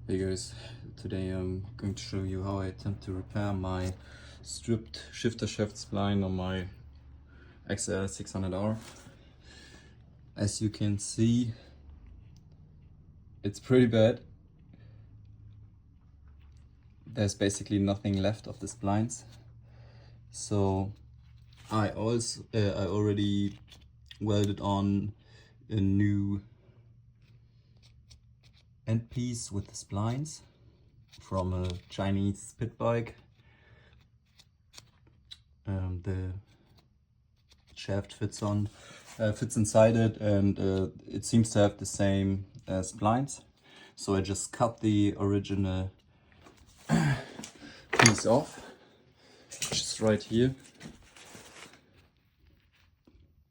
Hey guys, today I'm going to show you how I attempt to repair my stripped shifter shaft spline on my XL 600R. As you can see, it's pretty bad. There's basically nothing left of the splines. So I already welded on a new end piece with the splines from a Chinese pit bike. The shaft fits inside it, and it seems to have the same splines. So I just cut the original piece off, just right here.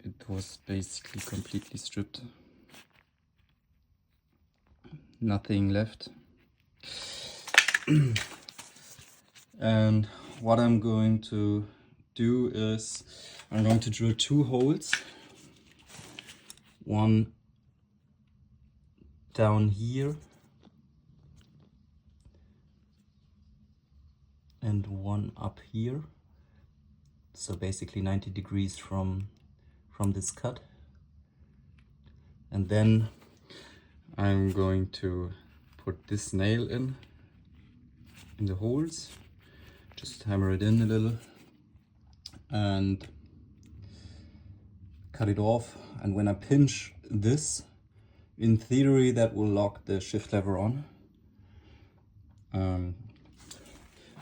It was basically completely stripped. Nothing left. And what I'm going to do is I'm going to drill 2 holes. One down here and one up here. So basically 90 degrees from this cut. And then I'm going to put this nail in the holes. Just hammer it in a little and cut it off. And when I pinch this, in theory that will lock the shift lever on.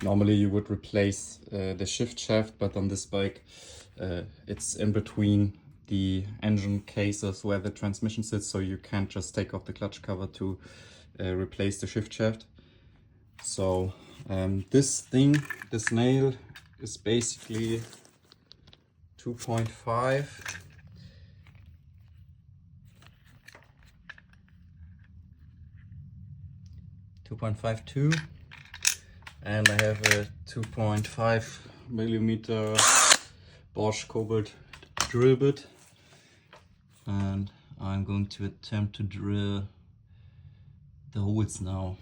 Normally you would replace the shift shaft, but on this bike it's in between the engine cases where the transmission sits, so you can't just take off the clutch cover to replace the shift shaft. So this nail is basically 2.5 2.52, and I have a 2.5 millimeter Bosch Cobalt drill bit, and I'm going to attempt to drill the holes now.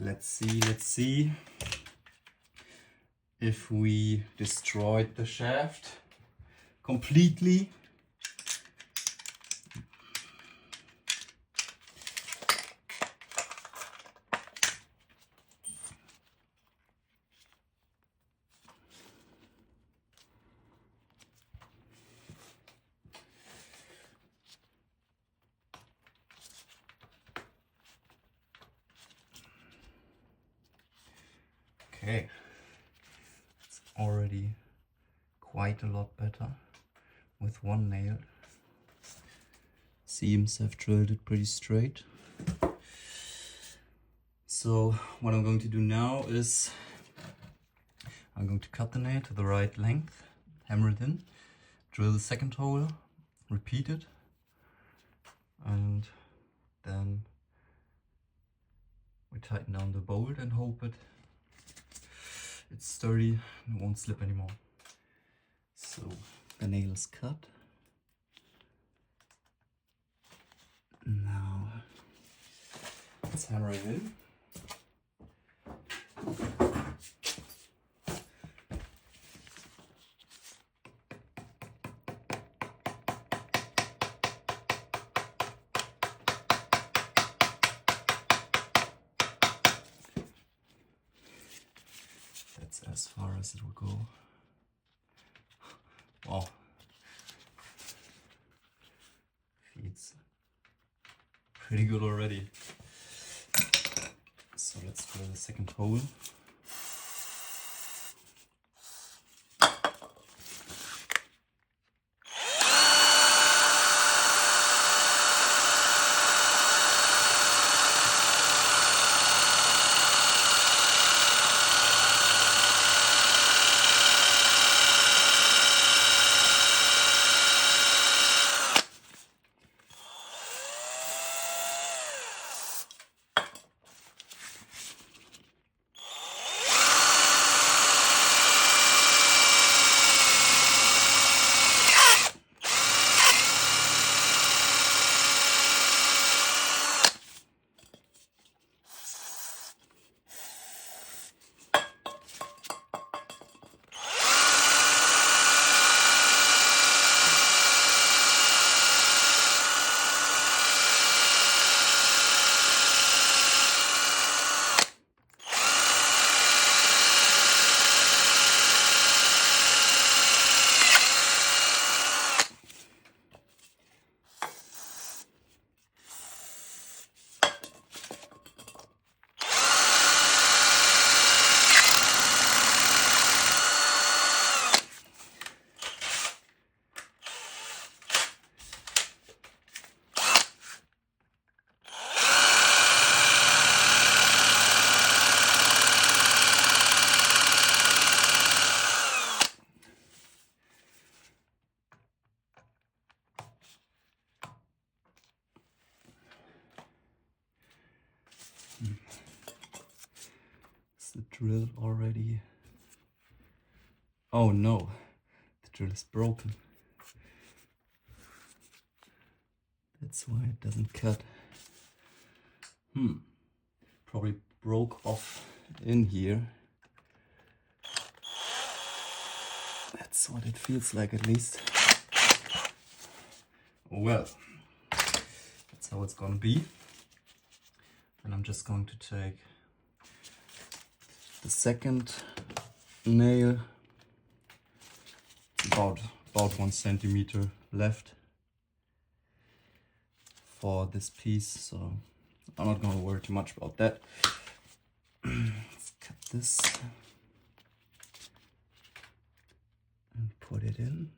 Let's see if we destroyed the shaft completely. Okay, it's already quite a lot better with one nail. Seams have drilled it pretty straight. So what I'm going to do now is I'm going to cut the nail to the right length, hammer it in, drill the second hole, repeat it, and then we tighten down the bolt and hope it's sturdy and it won't slip anymore. So the nail is cut. Now let's hammer it in. That's as far as it will go. Wow. Feels pretty good already. So let's drill the second hole. Is the drill already? Oh no, the drill is broken. That's why it doesn't cut. Probably broke off in here. That's what it feels like, at least. Oh well, that's how it's gonna be. And I'm just going to take the second nail, about 1 centimeter left for this piece, so I'm not going to worry too much about that. Let's cut this and put it in.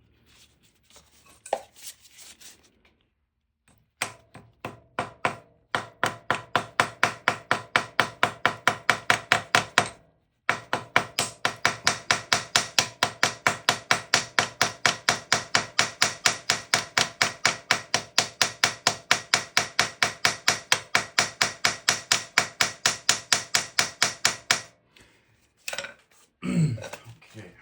Okay.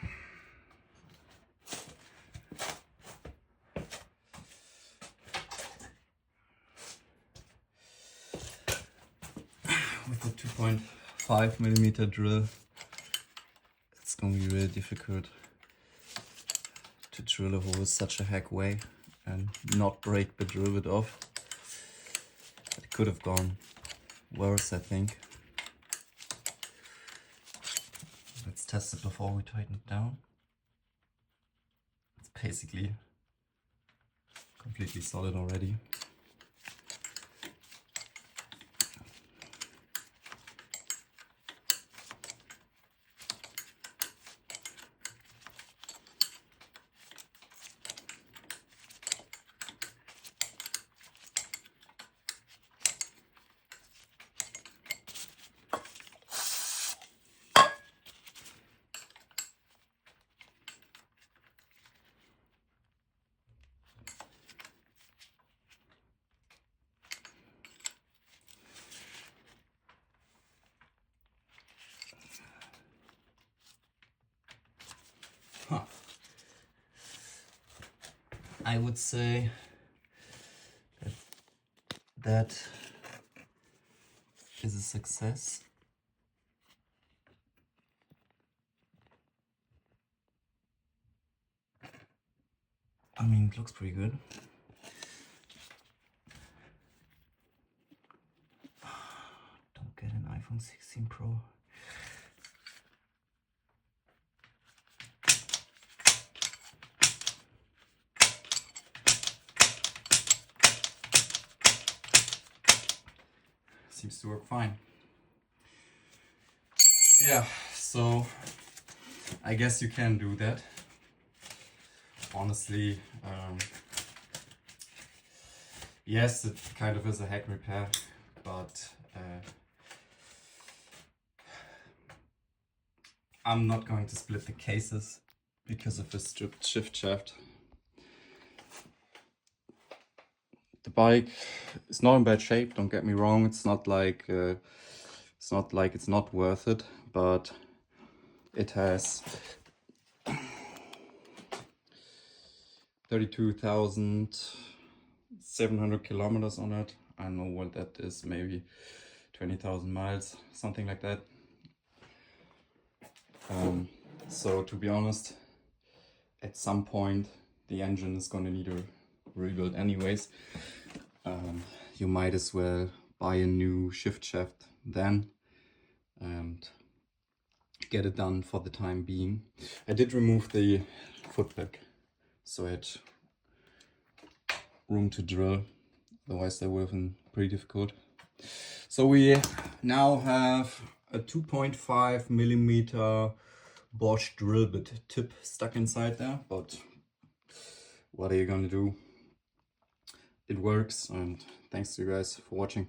With the 2.5 millimeter drill, it's going to be really difficult to drill a hole such a heck way and not break the drill bit off. It could have gone worse, I think. Let's test it before we tighten it down. It's basically completely solid already. I would say that is a success. I mean, it looks pretty good. Don't get an iPhone 16 Pro. Seems to work fine. Yeah, so I guess you can do that. Honestly, yes, it kind of is a hack repair, but I'm not going to split the cases because of the stripped shift shaft. The bike is not in bad shape, don't get me wrong. It's not like it's not worth it, but it has 32,700 kilometers on it. I don't know what that is, maybe 20,000 miles, something like that. So to be honest, at some point the engine is gonna need a rebuild anyways. You might as well buy a new shift shaft then and get it done for the time being. I did remove the footplug, so I had room to drill, otherwise that would have been pretty difficult. So we now have a 2.5 millimeter Bosch drill bit tip stuck inside there, but what are you gonna do? It works, and thanks to you guys for watching.